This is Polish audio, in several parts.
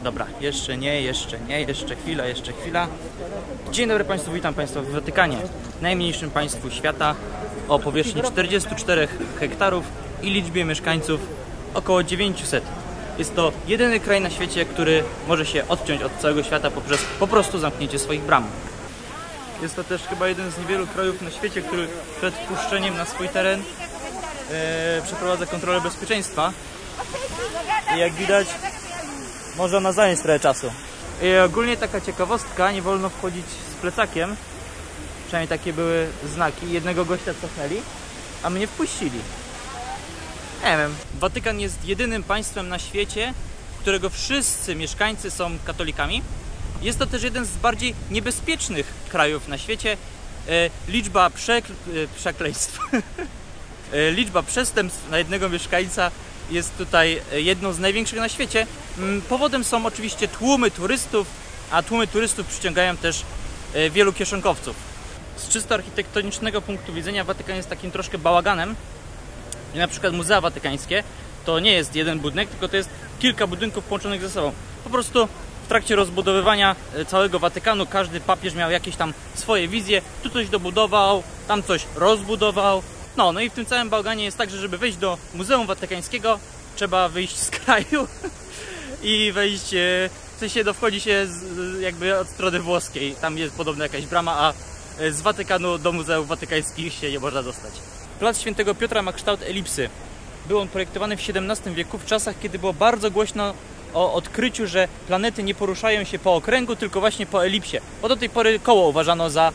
Dobra, jeszcze nie, jeszcze chwila. Dzień dobry Państwu, witam Państwa w Watykanie, najmniejszym państwu świata o powierzchni 44 hektarów i liczbie mieszkańców około 900. Jest to jedyny kraj na świecie, który może się odciąć od całego świata poprzez po prostu zamknięcie swoich bram. Jest to też chyba jeden z niewielu krajów na świecie, który przed wpuszczeniem na swój teren przeprowadza kontrolę bezpieczeństwa. I jak widać, może ona zająć trochę czasu. I ogólnie taka ciekawostka, nie wolno wchodzić z plecakiem. Przynajmniej takie były znaki. Jednego gościa cofnęli, a mnie wpuścili. Nie wiem. Watykan jest jedynym państwem na świecie, którego wszyscy mieszkańcy są katolikami. Jest to też jeden z bardziej niebezpiecznych krajów na świecie. Liczba przekleństw liczba przestępstw na jednego mieszkańca jest tutaj jedną z największych na świecie. Powodem są oczywiście tłumy turystów, a tłumy turystów przyciągają też wielu kieszonkowców. Z czysto architektonicznego punktu widzenia Watykan jest takim troszkę bałaganem. Na przykład Muzea Watykańskie to nie jest jeden budynek, tylko to jest kilka budynków połączonych ze sobą. Po prostu w trakcie rozbudowywania całego Watykanu każdy papież miał jakieś tam swoje wizje. Tu coś dobudował, tam coś rozbudował. No i w tym całym bałaganie jest tak, że żeby wejść do Muzeum Watykańskiego, trzeba wyjść z kraju i wejść, w sensie wchodzi się jakby od strony włoskiej. Tam jest podobno jakaś brama, a z Watykanu do Muzeów Watykańskich się nie można dostać. Plac Świętego Piotra ma kształt elipsy. Był on projektowany w XVII wieku, w czasach, kiedy było bardzo głośno o odkryciu, że planety nie poruszają się po okręgu, tylko właśnie po elipsie. Bo do tej pory koło uważano za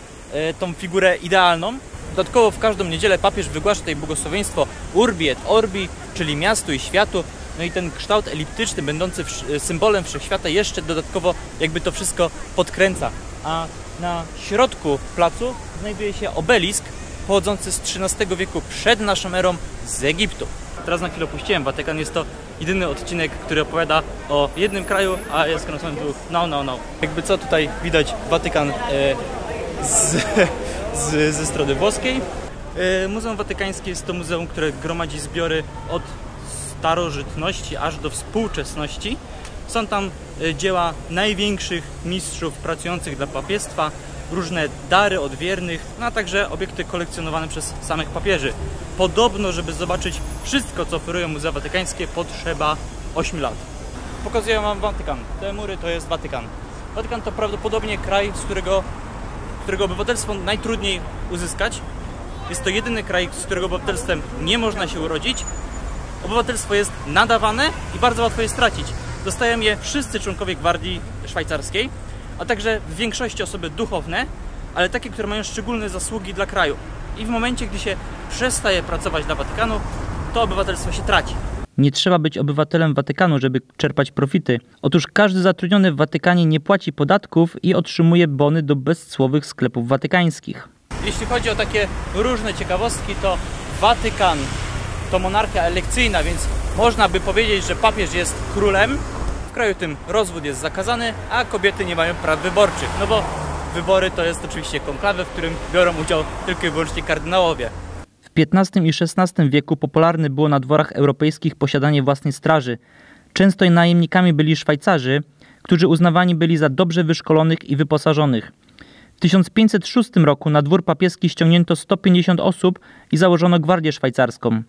tą figurę idealną. Dodatkowo w każdą niedzielę papież wygłasza tutaj błogosławieństwo Urbi et Orbi, czyli miastu i światu. No i ten kształt eliptyczny, będący symbolem wszechświata, jeszcze dodatkowo jakby to wszystko podkręca. A na środku placu znajduje się obelisk pochodzący z XIII wieku przed naszą erą z Egiptu. Teraz na chwilę opuściłem Watykan, jest to jedyny odcinek, który opowiada o jednym kraju, a jest kręcony dwóch. No. Jakby co tutaj widać Watykan ze strony włoskiej. Muzeum Watykańskie jest to muzeum, które gromadzi zbiory od starożytności aż do współczesności. Są tam dzieła największych mistrzów pracujących dla papiestwa, różne dary od wiernych, no a także obiekty kolekcjonowane przez samych papieży. Podobno, żeby zobaczyć wszystko, co oferują Muzea Watykańskie, potrzeba 8 lat. Pokazuję wam Watykan. Te mury to jest Watykan. Watykan to prawdopodobnie kraj, z którego obywatelstwo najtrudniej uzyskać. Jest to jedyny kraj, z którego obywatelstwem nie można się urodzić. Obywatelstwo jest nadawane i bardzo łatwo je stracić. Dostają je wszyscy członkowie Gwardii Szwajcarskiej, a także w większości osoby duchowne, ale takie, które mają szczególne zasługi dla kraju. I w momencie, gdy się przestaje pracować dla Watykanu, to obywatelstwo się traci. Nie trzeba być obywatelem Watykanu, żeby czerpać profity. Otóż każdy zatrudniony w Watykanie nie płaci podatków i otrzymuje bony do bezcłowych sklepów watykańskich. Jeśli chodzi o takie różne ciekawostki, to Watykan to monarchia elekcyjna, więc można by powiedzieć, że papież jest królem. W kraju tym rozwód jest zakazany, a kobiety nie mają praw wyborczych. No bo wybory to jest oczywiście konklawe, w którym biorą udział tylko i wyłącznie kardynałowie. W XV i XVI wieku popularne było na dworach europejskich posiadanie własnej straży. Często najemnikami byli Szwajcarzy, którzy uznawani byli za dobrze wyszkolonych i wyposażonych. W 1506 roku na dwór papieski ściągnięto 150 osób i założono Gwardię Szwajcarską.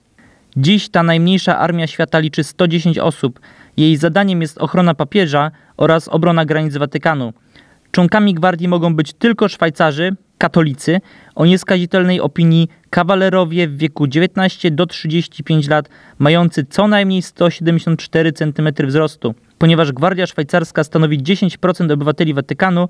Dziś ta najmniejsza armia świata liczy 110 osób. Jej zadaniem jest ochrona papieża oraz obrona granic Watykanu. Członkami gwardii mogą być tylko Szwajcarzy, katolicy, o nieskazitelnej opinii kawalerowie w wieku 19 do 35 lat, mający co najmniej 174 cm wzrostu. Ponieważ Gwardia Szwajcarska stanowi 10% obywateli Watykanu,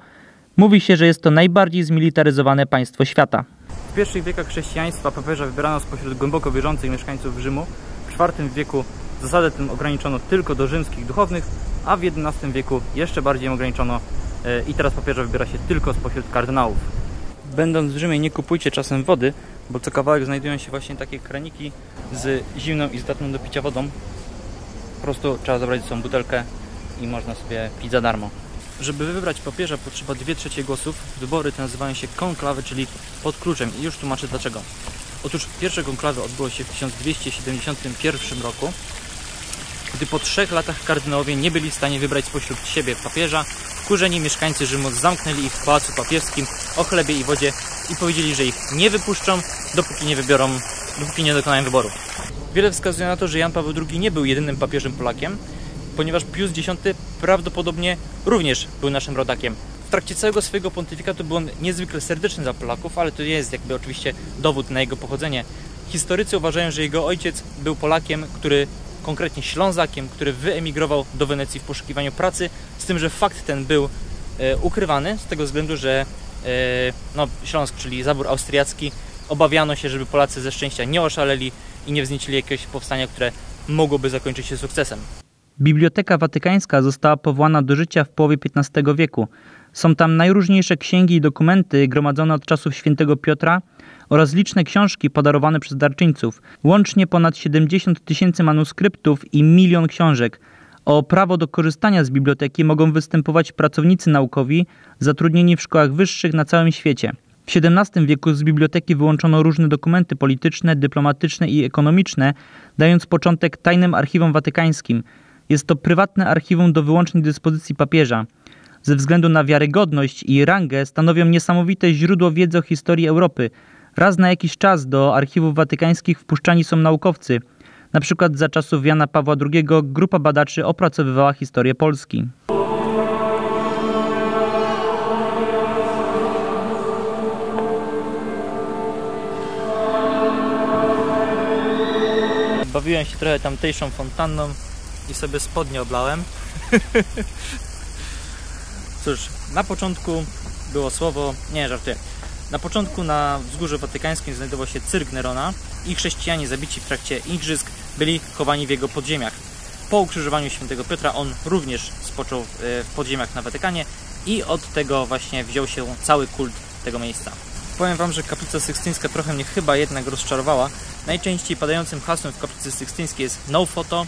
mówi się, że jest to najbardziej zmilitaryzowane państwo świata. W pierwszych wiekach chrześcijaństwa papieża wybierano spośród głęboko wierzących mieszkańców Rzymu. W IV wieku zasadę tę ograniczono tylko do rzymskich duchownych, a w XI wieku jeszcze bardziej ją ograniczono i teraz papieża wybiera się tylko spośród kardynałów. Będąc w Rzymie, nie kupujcie czasem wody, bo co kawałek znajdują się właśnie takie kraniki z zimną i zdatną do picia wodą. Po prostu trzeba zabrać ze sobą butelkę i można sobie pić za darmo. Żeby wybrać papieża, potrzeba 2/3 głosów. Wybory te nazywają się konklawy, czyli pod kluczem. I już tłumaczę dlaczego. Otóż pierwsze konklawy odbyło się w 1271 roku. Gdy po 3 latach kardynałowie nie byli w stanie wybrać spośród siebie papieża, wkurzeni mieszkańcy Rzymu zamknęli ich w pałacu papieskim o chlebie i wodzie i powiedzieli, że ich nie wypuszczą, dopóki nie dokonają wyboru. Wiele wskazuje na to, że Jan Paweł II nie był jedynym papieżem Polakiem, ponieważ Pius X prawdopodobnie również był naszym rodakiem. W trakcie całego swojego pontyfikatu był on niezwykle serdeczny dla Polaków, ale to jest jakby oczywiście dowód na jego pochodzenie. Historycy uważają, że jego ojciec był Polakiem, konkretnie Ślązakiem, który wyemigrował do Wenecji w poszukiwaniu pracy, z tym, że fakt ten był ukrywany z tego względu, że Śląsk, czyli zabór austriacki, obawiano się, żeby Polacy ze szczęścia nie oszaleli i nie wzniecili jakiegoś powstania, które mogłoby zakończyć się sukcesem. Biblioteka Watykańska została powołana do życia w połowie XV wieku. Są tam najróżniejsze księgi i dokumenty gromadzone od czasów świętego Piotra oraz liczne książki podarowane przez darczyńców. Łącznie ponad 70 000 manuskryptów i 1 000 000 książek. O prawo do korzystania z biblioteki mogą występować pracownicy naukowi zatrudnieni w szkołach wyższych na całym świecie. W XVII wieku z biblioteki wyłączono różne dokumenty polityczne, dyplomatyczne i ekonomiczne, dając początek tajnym archiwom watykańskim. Jest to prywatne archiwum do wyłącznej dyspozycji papieża. Ze względu na wiarygodność i rangę stanowią niesamowite źródło wiedzy o historii Europy. Raz na jakiś czas do archiwów watykańskich wpuszczani są naukowcy. Na przykład za czasów Jana Pawła II grupa badaczy opracowywała historię Polski. Bawiłem się trochę tamtejszą fontanną i sobie spodnie oblałem. Cóż, na początku było słowo... Nie, żartuję. Na początku na Wzgórzu Watykańskim znajdował się cyrk Nerona i chrześcijanie zabici w trakcie igrzysk byli chowani w jego podziemiach. Po ukrzyżowaniu świętego Piotra on również spoczął w podziemiach na Watykanie i od tego właśnie wziął się cały kult tego miejsca. Powiem wam, że kaplica sykstyńska trochę mnie chyba jednak rozczarowała. Najczęściej padającym hasłem w kaplicy sykstyńskiej jest no photo.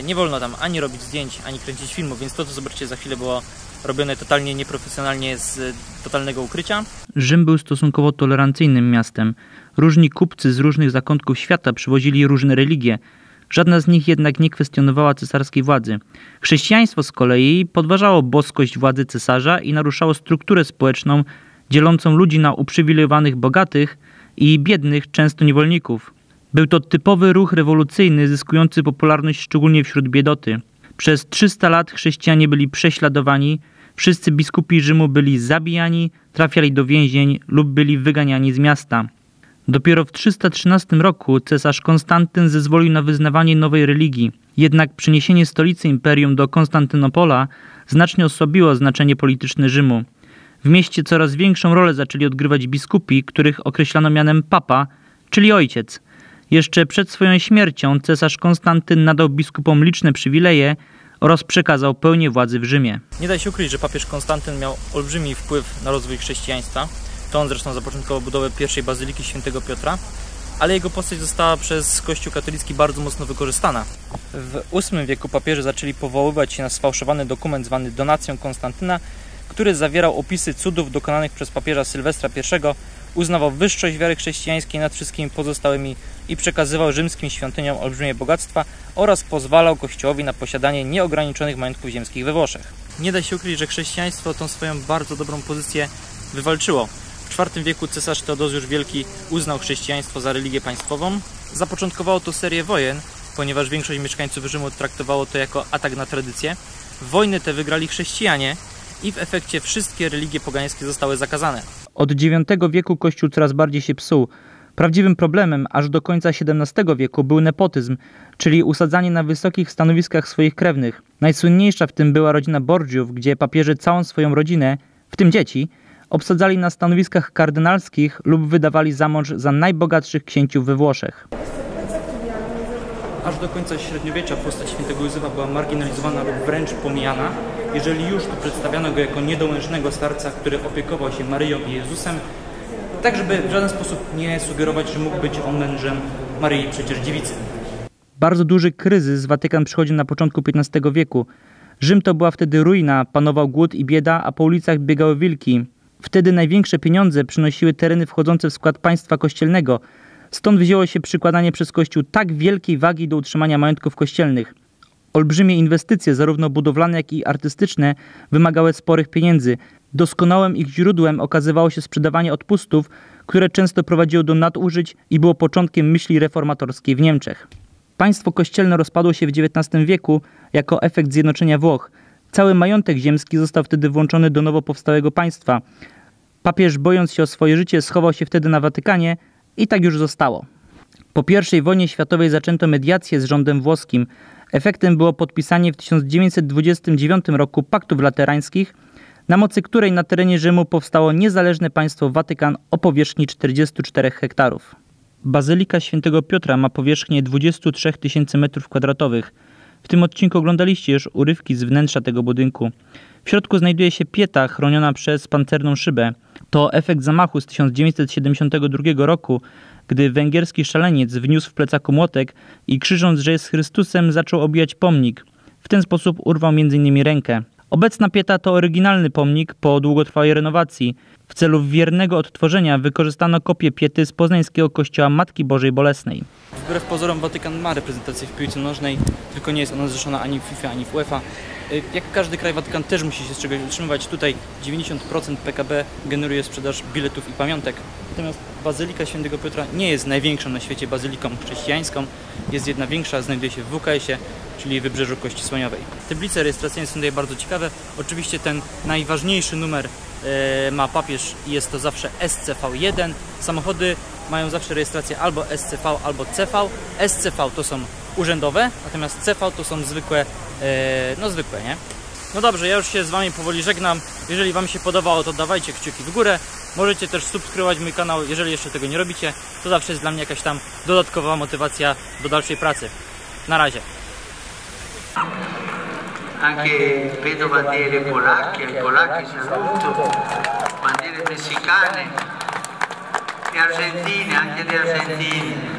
Nie wolno tam ani robić zdjęć, ani kręcić filmu, więc to, co zobaczycie za chwilę, było robione totalnie nieprofesjonalnie z totalnego ukrycia. Rzym był stosunkowo tolerancyjnym miastem. Różni kupcy z różnych zakątków świata przywozili różne religie. Żadna z nich jednak nie kwestionowała cesarskiej władzy. Chrześcijaństwo z kolei podważało boskość władzy cesarza i naruszało strukturę społeczną dzielącą ludzi na uprzywilejowanych bogatych i biednych, często niewolników. Był to typowy ruch rewolucyjny, zyskujący popularność szczególnie wśród biedoty. Przez 300 lat chrześcijanie byli prześladowani, wszyscy biskupi Rzymu byli zabijani, trafiali do więzień lub byli wyganiani z miasta. Dopiero w 313 roku cesarz Konstantyn zezwolił na wyznawanie nowej religii. Jednak przeniesienie stolicy imperium do Konstantynopola znacznie osłabiło znaczenie polityczne Rzymu. W mieście coraz większą rolę zaczęli odgrywać biskupi, których określano mianem papa, czyli ojciec. Jeszcze przed swoją śmiercią cesarz Konstantyn nadał biskupom liczne przywileje oraz przekazał pełnię władzy w Rzymie. Nie da się ukryć, że papież Konstantyn miał olbrzymi wpływ na rozwój chrześcijaństwa. To on zresztą zapoczątkował budowę pierwszej bazyliki świętego Piotra, ale jego postać została przez Kościół katolicki bardzo mocno wykorzystana. W VIII wieku papieże zaczęli powoływać się na sfałszowany dokument zwany Donacją Konstantyna, który zawierał opisy cudów dokonanych przez papieża Sylwestra I, uznawał wyższość wiary chrześcijańskiej nad wszystkimi pozostałymi i przekazywał rzymskim świątyniom olbrzymie bogactwa oraz pozwalał Kościołowi na posiadanie nieograniczonych majątków ziemskich we Włoszech. Nie da się ukryć, że chrześcijaństwo tą swoją bardzo dobrą pozycję wywalczyło. W IV wieku cesarz Teodozjusz Wielki uznał chrześcijaństwo za religię państwową. Zapoczątkowało to serię wojen, ponieważ większość mieszkańców Rzymu traktowało to jako atak na tradycję. Wojny te wygrali chrześcijanie i w efekcie wszystkie religie pogańskie zostały zakazane. Od IX wieku Kościół coraz bardziej się psuł. Prawdziwym problemem aż do końca XVII wieku był nepotyzm, czyli usadzanie na wysokich stanowiskach swoich krewnych. Najsłynniejsza w tym była rodzina Borgiów, gdzie papieże całą swoją rodzinę, w tym dzieci, obsadzali na stanowiskach kardynalskich lub wydawali za mąż za najbogatszych księciów we Włoszech. Aż do końca średniowiecza postać świętego Józefa była marginalizowana lub wręcz pomijana. Jeżeli już, to przedstawiano go jako niedołężnego starca, który opiekował się Maryją i Jezusem, tak żeby w żaden sposób nie sugerować, że mógł być on mężem Maryi, przecież dziewicy. Bardzo duży kryzys Watykan przychodził na początku XV wieku. Rzym to była wtedy ruina, panował głód i bieda, a po ulicach biegały wilki. Wtedy największe pieniądze przynosiły tereny wchodzące w skład państwa kościelnego. Stąd wzięło się przykładanie przez Kościół tak wielkiej wagi do utrzymania majątków kościelnych. Olbrzymie inwestycje, zarówno budowlane, jak i artystyczne, wymagały sporych pieniędzy. Doskonałym ich źródłem okazywało się sprzedawanie odpustów, które często prowadziło do nadużyć i było początkiem myśli reformatorskiej w Niemczech. Państwo kościelne rozpadło się w XIX wieku jako efekt zjednoczenia Włoch. Cały majątek ziemski został wtedy włączony do nowo powstałego państwa. Papież, bojąc się o swoje życie, schował się wtedy na Watykanie i tak już zostało. Po I wojnie światowej zaczęto mediację z rządem włoskim. Efektem było podpisanie w 1929 roku paktów laterańskich, na mocy której na terenie Rzymu powstało niezależne państwo Watykan o powierzchni 44 hektarów. Bazylika Świętego Piotra ma powierzchnię 23 000 m². W tym odcinku oglądaliście już urywki z wnętrza tego budynku. W środku znajduje się pieta chroniona przez pancerną szybę. To efekt zamachu z 1972 roku, gdy węgierski szaleniec wniósł w plecaku młotek i krzycząc, że jest Chrystusem, zaczął obijać pomnik. W ten sposób urwał m.in. rękę. Obecna pieta to oryginalny pomnik po długotrwałej renowacji. W celu wiernego odtworzenia wykorzystano kopię piety z poznańskiego kościoła Matki Bożej Bolesnej. Wbrew pozorom Watykan ma reprezentację w piłce nożnej, tylko nie jest ona zrzeszona ani w FIFA, ani w UEFA. Jak każdy kraj, Watykan też musi się z czegoś utrzymywać. Tutaj 90% PKB generuje sprzedaż biletów i pamiątek. Natomiast Bazylika Świętego Piotra nie jest największą na świecie bazyliką chrześcijańską. Jest jedna większa, znajduje się w WKS-ie, czyli Wybrzeżu Kości Słoniowej. Tablice rejestracyjne są tutaj bardzo ciekawe. Oczywiście ten najważniejszy numer ma papież i jest to zawsze SCV1. Samochody mają zawsze rejestrację albo SCV, albo CV. SCV to są urzędowe, natomiast CV to są zwykłe, zwykłe, nie? No dobrze, ja już się z Wami powoli żegnam. Jeżeli Wam się podobało, to dawajcie kciuki w górę. Możecie też subskrybować mój kanał, jeżeli jeszcze tego nie robicie. To zawsze jest dla mnie jakaś tam dodatkowa motywacja do dalszej pracy. Na razie. Anche vedo bandiere polacche saluto, bandiere messicane e argentine, anche le argentine.